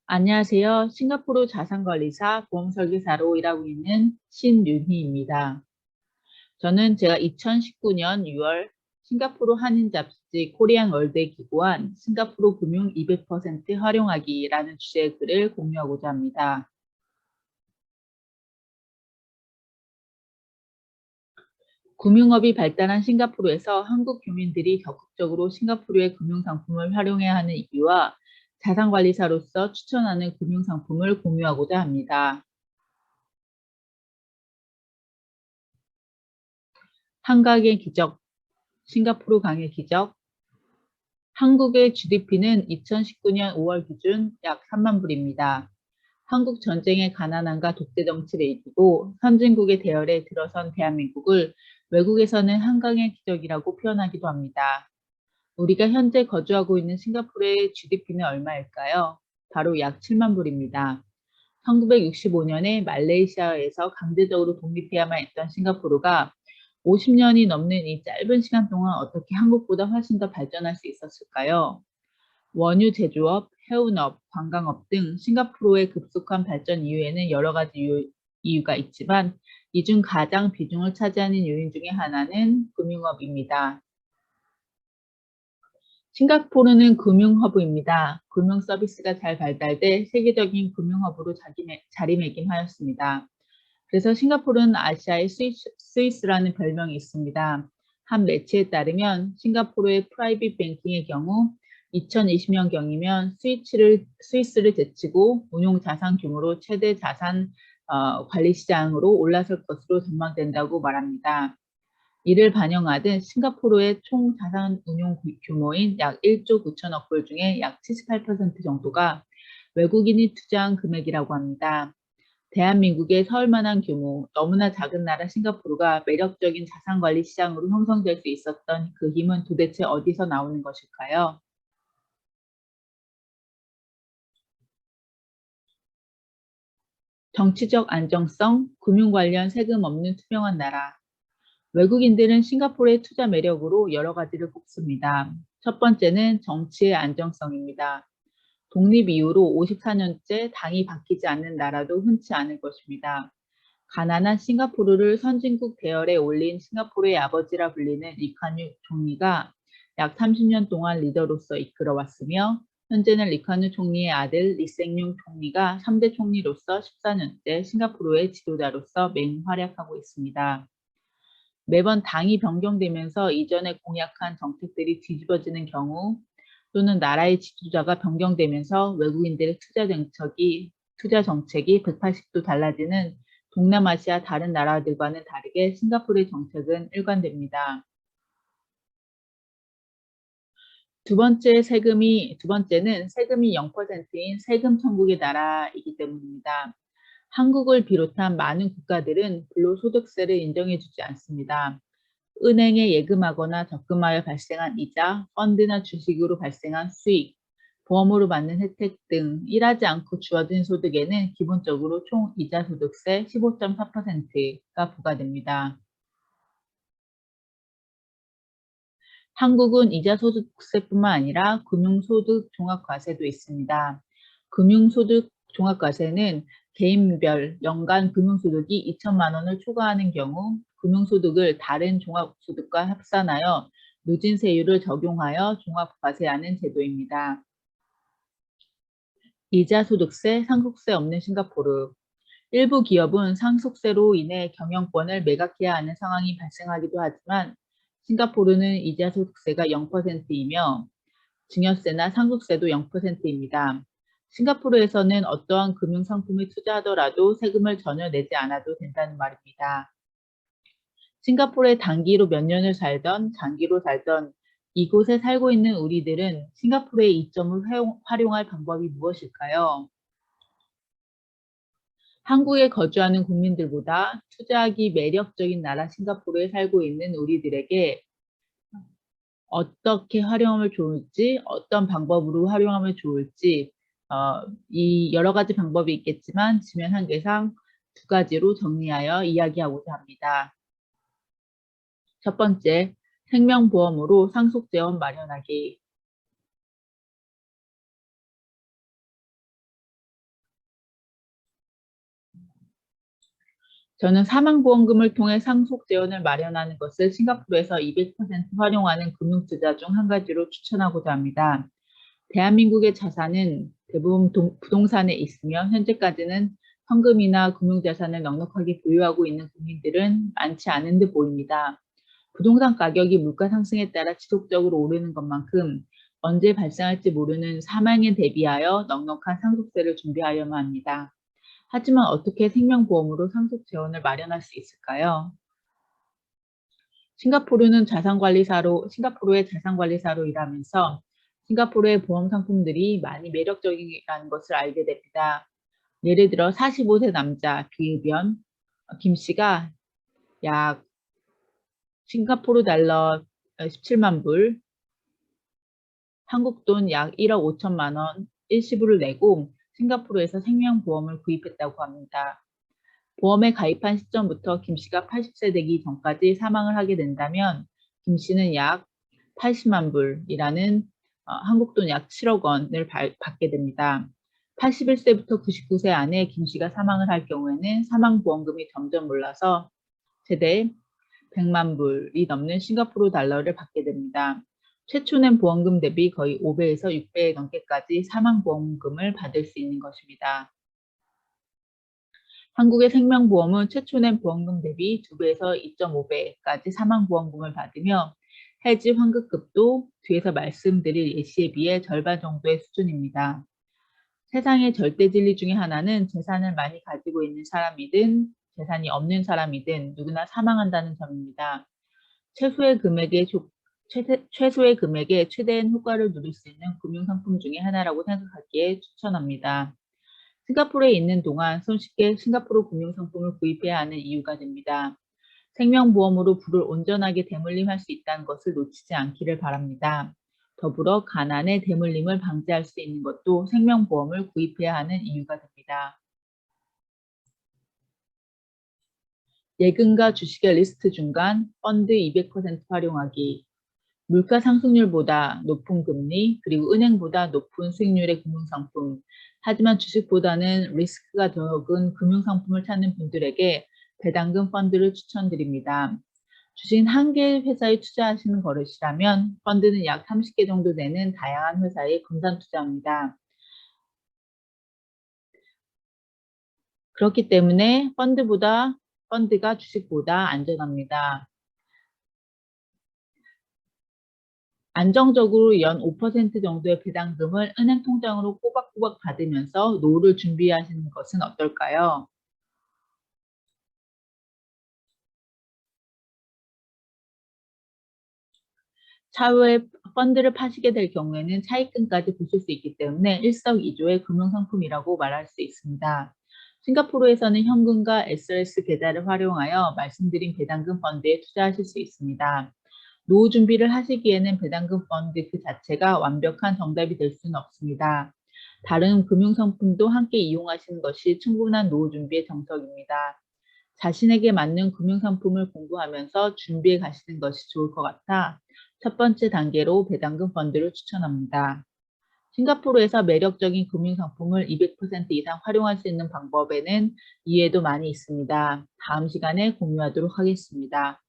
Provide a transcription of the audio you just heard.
안녕하세요. 싱가포르 자산관리사 보험설계사로 일하고 있는 신윤희입니다. 저는 제가 2019년 6월 싱가포르 한인 잡지 코리안 월드에 기고한 싱가포르 금융 200% 활용하기라는 주제의 글을 공유하고자 합니다. 금융업이 발달한 싱가포르에서 한국 교민들이 적극적으로 싱가포르의 금융상품을 활용해야 하는 이유와 자산관리사로서 추천하는 금융상품을 공유하고자 합니다. 한강의 기적, 싱가포르 강의 기적. 한국의 GDP는 2019년 5월 기준 약 3만 불입니다. 한국 전쟁의 가난함과 독재 정치를 이기고 선진국의 대열에 들어선 대한민국을 외국에서는 한강의 기적이라고 표현하기도 합니다. 우리가 현재 거주하고 있는 싱가포르의 GDP는 얼마일까요? 바로 약 7만 불입니다. 1965년에 말레이시아에서 강제적으로 독립해야만 했던 싱가포르가 50년이 넘는 이 짧은 시간 동안 어떻게 한국보다 훨씬 더 발전할 수 있었을까요? 원유 제조업, 해운업, 관광업 등 싱가포르의 급속한 발전 이유에는 여러 가지 이유가 있지만 이 중 가장 비중을 차지하는 요인 중에 하나는 금융업입니다. 싱가포르는 금융 허브입니다. 금융 서비스가 잘 발달돼 세계적인 금융 허브로 자리매김하였습니다. 그래서 싱가포르는 아시아의 스위스라는 별명이 있습니다. 한 매체에 따르면 싱가포르의 프라이빗 뱅킹의 경우 2020년경이면 스위스를 제치고 운용 자산 규모로 최대 자산 관리 시장으로 올라설 것으로 전망된다고 말합니다. 이를 반영하듯 싱가포르의 총 자산 운용 규모인 약 1조 9천억 불 중에 약 78% 정도가 외국인이 투자한 금액이라고 합니다. 대한민국의 서울만한 규모, 너무나 작은 나라 싱가포르가 매력적인 자산관리 시장으로 형성될 수 있었던 그 힘은 도대체 어디서 나오는 것일까요? 정치적 안정성, 금융 관련 세금 없는 투명한 나라. 외국인들은 싱가포르의 투자 매력으로 여러 가지를 꼽습니다. 첫 번째는 정치의 안정성입니다. 독립 이후로 54년째 당이 바뀌지 않는 나라도 흔치 않을 것입니다. 가난한 싱가포르를 선진국 대열에 올린 싱가포르의 아버지라 불리는 리카누 총리가 약 30년 동안 리더로서 이끌어왔으며 현재는 리카누 총리의 아들 리생융 총리가 3대 총리로서 14년째 싱가포르의 지도자로서 맹활약하고 있습니다. 매번 당이 변경되면서 이전에 공약한 정책들이 뒤집어지는 경우 또는 나라의 지도자가 변경되면서 외국인들의 투자 정책이 180도 달라지는 동남아시아 다른 나라들과는 다르게 싱가포르의 정책은 일관됩니다. 두 번째는 세금이 0%인 세금 천국의 나라이기 때문입니다. 한국을 비롯한 많은 국가들은 불로소득세를 인정해주지 않습니다. 은행에 예금하거나 적금하여 발생한 이자, 펀드나 주식으로 발생한 수익, 보험으로 받는 혜택 등 일하지 않고 주어진 소득에는 기본적으로 총 이자 소득세 15.4%가 부과됩니다. 한국은 이자 소득세뿐만 아니라 금융소득 종합과세도 있습니다. 금융소득 종합과세는 개인별 연간 금융소득이 2천만 원을 초과하는 경우 금융소득을 다른 종합소득과 합산하여 누진세율을 적용하여 종합과세하는 제도입니다. 이자소득세, 상속세 없는 싱가포르. 일부 기업은 상속세로 인해 경영권을 매각해야 하는 상황이 발생하기도 하지만 싱가포르는 이자소득세가 0%이며 증여세나 상속세도 0%입니다. 싱가포르에서는 어떠한 금융상품에 투자하더라도 세금을 전혀 내지 않아도 된다는 말입니다. 싱가포르에 단기로 몇 년을 살던 장기로 살던 이곳에 살고 있는 우리들은 싱가포르의 이점을 활용할 방법이 무엇일까요? 한국에 거주하는 국민들보다 투자하기 매력적인 나라 싱가포르에 살고 있는 우리들에게 어떻게 활용하면 좋을지, 어떤 방법으로 활용하면 좋을지, 이 여러 가지 방법이 있겠지만 지면 한계상 두 가지로 정리하여 이야기하고자 합니다. 첫 번째, 생명보험으로 상속재원 마련하기. 저는 사망보험금을 통해 상속 재원을 마련하는 것을 싱가포르에서 200% 활용하는 금융투자 중 한 가지로 추천하고자 합니다. 대한민국의 자산은 대부분 부동산에 있으며 현재까지는 현금이나 금융자산을 넉넉하게 보유하고 있는 국민들은 많지 않은 듯 보입니다. 부동산 가격이 물가 상승에 따라 지속적으로 오르는 것만큼 언제 발생할지 모르는 사망에 대비하여 넉넉한 상속세를 준비하여야만 합니다. 하지만 어떻게 생명보험으로 상속 재원을 마련할 수 있을까요? 싱가포르의 자산관리사로 일하면서 싱가포르의 보험 상품들이 많이 매력적이라는 것을 알게 됩니다. 예를 들어 45세 남자 비흡연 김 씨가 약 싱가포르 달러 17만 불, 한국 돈 약 1억 5천만 원 일시불을 내고 싱가포르에서 생명보험을 구입했다고 합니다. 보험에 가입한 시점부터 김 씨가 80세 되기 전까지 사망을 하게 된다면 김 씨는 약 80만 불이라는 한국 돈 약 7억 원을 받게 됩니다. 81세부터 99세 안에 김 씨가 사망을 할 경우에는 사망보험금이 점점 올라서 최대 100만 불이 넘는 싱가포르 달러를 받게 됩니다. 최초 낸 보험금 대비 거의 5배에서 6배 넘게까지 사망보험금을 받을 수 있는 것입니다. 한국의 생명보험은 최초 낸 보험금 대비 2배에서 2.5배까지 사망보험금을 받으며 해지 환급급도 뒤에서 말씀드릴 예시에 비해 절반 정도의 수준입니다. 세상의 절대 진리 중에 하나는 재산을 많이 가지고 있는 사람이든 재산이 없는 사람이든 누구나 사망한다는 점입니다. 최소의 금액에 최대한 효과를 누릴 수 있는 금융상품 중에 하나라고 생각하기에 추천합니다. 싱가포르에 있는 동안 손쉽게 싱가포르 금융상품을 구입해야 하는 이유가 됩니다. 생명보험으로 부를 온전하게 대물림할 수 있다는 것을 놓치지 않기를 바랍니다. 더불어 가난의 대물림을 방지할 수 있는 것도 생명보험을 구입해야 하는 이유가 됩니다. 예금과 주식의 리스트 중간 펀드 200% 활용하기, 물가 상승률보다 높은 금리, 그리고 은행보다 높은 수익률의 금융상품, 하지만 주식보다는 리스크가 적은 금융상품을 찾는 분들에게 배당금 펀드를 추천드립니다. 주식은 한 개 회사에 투자하시는 거릇이라면 펀드는 약 30개 정도 되는 다양한 회사에 분산 투자합니다. 그렇기 때문에 펀드가 주식보다 안전합니다. 안정적으로 연 5% 정도의 배당금을 은행 통장으로 꼬박꼬박 받으면서 노후를 준비하시는 것은 어떨까요? 차후에 펀드를 파시게 될 경우에는 차익금까지 보실 수 있기 때문에 일석이조의 금융상품이라고 말할 수 있습니다. 싱가포르에서는 현금과 SRS 계좌를 활용하여 말씀드린 배당금 펀드에 투자하실 수 있습니다. 노후 준비를 하시기에는 배당금 펀드 그 자체가 완벽한 정답이 될 수는 없습니다. 다른 금융상품도 함께 이용하시는 것이 충분한 노후 준비의 정석입니다. 자신에게 맞는 금융상품을 공부하면서 준비해 가시는 것이 좋을 것 같아 첫 번째 단계로 배당금 펀드를 추천합니다. 싱가포르에서 매력적인 금융상품을 200% 이상 활용할 수 있는 방법에는 이외에도 많이 있습니다. 다음 시간에 공유하도록 하겠습니다.